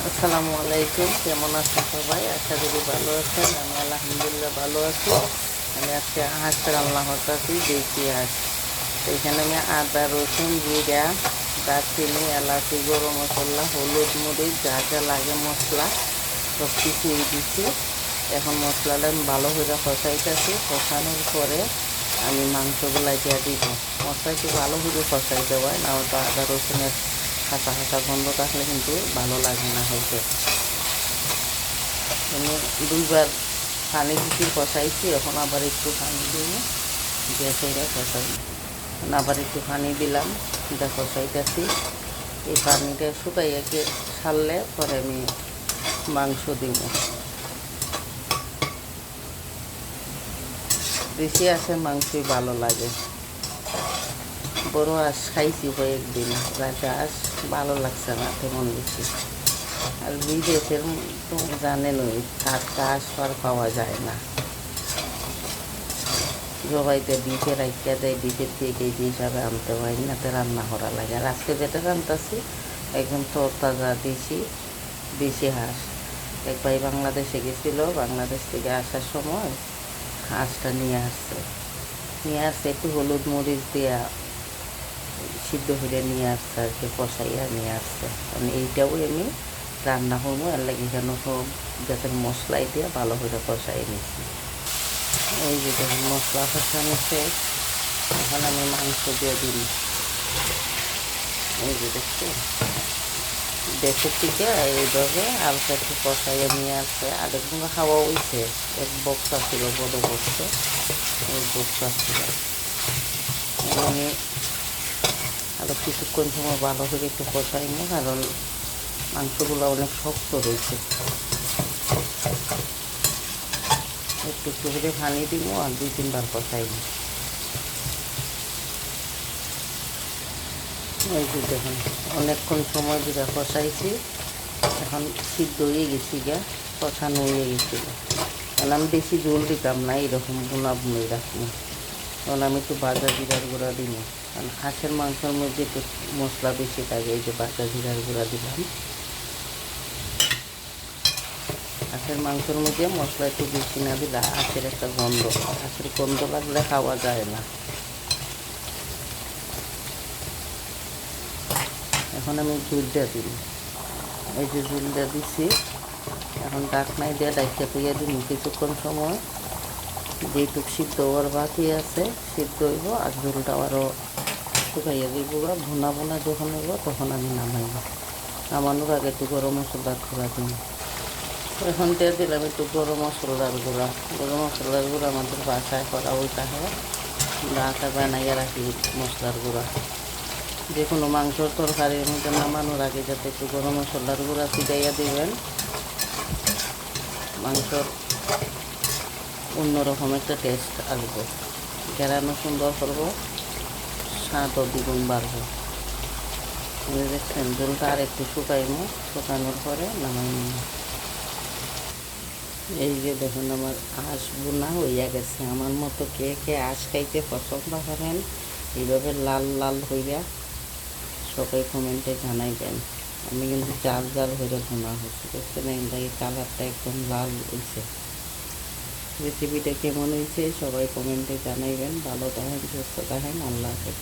আসসালামু আলাইকুম, কেমন আছেন সবাই? আশা করি ভালো আছেন। আমি আলহামদুলিল্লাহ ভালো আছি। আমি আজকে হাঁস রান্না করতেছি, দেশি হাঁস। তো এখানে আমি আদা, রসুন, জিরা, দারচিনি, এলাচি, গরম মশলা, হলুদ, মরিচ, যা যা লাগে মশলা সব কিছুই দিচ্ছি। এখন মশলাটা আমি ভালো করে কষাইতেছি। কষানোর পরে আমি মাংসগুলা দিয়ে দিব। মশলা একটু ভালো করে কষাইতে হয়, না হয়তো আদা রসুনের কাঁচা কাঁচা গন্ধ থাকলে কিন্তু ভালো লাগে না হয়তো। আমি দুইবার পানি দিতে কষাইছি, এখন আবার একটু পানি দিয়ে গ্যাসেরা কষাই। আবার একটু পানি দিলাম, এটা কষাইতেছি। এই পানিটা শুকাইয়া ছাড়লে পরে আমি মাংস দিব। বেশি আছে মাংসই ভালো লাগে। বড় হাঁস খাইছি কয়েকদিন, রাজা হাঁস ভালো লাগছে না তেমন বেশি। আর বিদেশের তো জানেনই, টাটকা হাঁস আর পাওয়া যায় না। জবাইতে ডিপে রাখিয়া দেয়, ডিপের থেকে কেজি হিসাবে আনতে হয়, নাতে রান্না করা লাগে। আর আজকে যেটা রান্তাছি একদম তরতাজা দেশি হাঁস। এক ভাই বাংলাদেশে গেছিলো, বাংলাদেশ থেকে আসার সময় হাঁসটা নিয়ে আসছে একটু হলুদ মরিচ দিয়া সিদ্ধ করে নিয়ে আসছে আর কি, কষাইয়া নিয়ে আসছে। মানে এইটাও আমি রান্না করবো, এর লাগে কেন সব যাতে মশলাই দিয়ে ভালো করে কষাই নিচ্ছি। এই যে দেখুন মশলা কষানো শেষ, এখন আমি মাংস দিয়ে দিই। এই যে দেখছি দেশের থেকে এইভাবে আলকা একটু কষাইয়া নিয়ে আসছে। আরেকদিন খাওয়া হয়েছে, এক বক্সা ছিল, বড় বক্সে, এক বক্সা ছিল। আমি আরও কিছুক্ষণ সময় ভালো করে একটু কষাইনি, কারণ মাংসগুলো অনেক শক্ত রয়েছে। একটু একটু করে পানি দিব আর 2-3 বার কষাইনি। এই যে দেখুন অনেকক্ষণ সময় ধরে কষাইছি, এখন সিদ্ধ হয়ে গেছি গা, কষানো হয়ে গেছিল। কারণ আমি বেশি ঝোল দিতাম না, এরকম বোনা বুনি রাখবো। কারণ আমি একটু বাজা জিরার গুঁড়া দিব, কারণ হাঁসের মাংসের মধ্যে একটু মশলা বেশি থাকে। এই যে বাজা জিরার গুঁড়া দিলাম। হাঁসের মাংসের মধ্যে মশলা একটু বেশি না দিলে হাঁসের একটা গন্ধ, হাঁসের গন্ধ লাগলে খাওয়া যায় না। এখন আমি ঝুলটা দিই, এই যে ঝুলটা দিছি। এখন ডাকনাই দিয়ে ডাইকে তুইয়া দিই কিছুক্ষণ সময়, যেটুক সিদ্ধ হওয়ার বাকি আছে সিদ্ধ হইব, আর ঝোলটা আরও শুকাইয়া দিব। ভুনা ভুনা যখন হইব তখন আমি নামাইব। নামানোর আগে একটু গরম মশলার গুঁড়া দিই। এখন দিয়ে দিলাম একটু গরম মশলার গুঁড়া। গরম মশলার গুঁড়া আমাদের বাসায় করা ওইটা হয়, আটা বানাইয়া রাখি মশলার গুঁড়া। যে কোনো মাংসর তরকারির মধ্যে নামানোর আগে যাতে একটু গরম মশলার গুঁড়া ছিটাইয়া দিবেন, মাংসর অন্যরকম একটা টেস্ট আসবে, ঘেরানো সুন্দর করবো, স্বাদও দ্বিগুণ বাড়বে। দেখছেন ঝোলটা আর একটু শুকাইমো, শুকানোর পরে নামাই নিব। এই যে দেখুন আমার হাঁস বোনা হইয়া গেছে। আমার মতো কে কে হাঁস খাইতে পছন্দ করেন এইভাবে লাল লাল হইয়া, সবাই কমেন্টে জানাইবেন। আমি কিন্তু জাল জাল হইয়া ভুনা হচ্ছে, দেখছেন এই কালারটা একদম লাল হয়েছে। রেসিপিটা কেমন হয়েছে সবাই কমেন্টে জানাইবেন। ভালো থাকেন, সুস্থ থাকেন, আল্লাহ হাফেজ।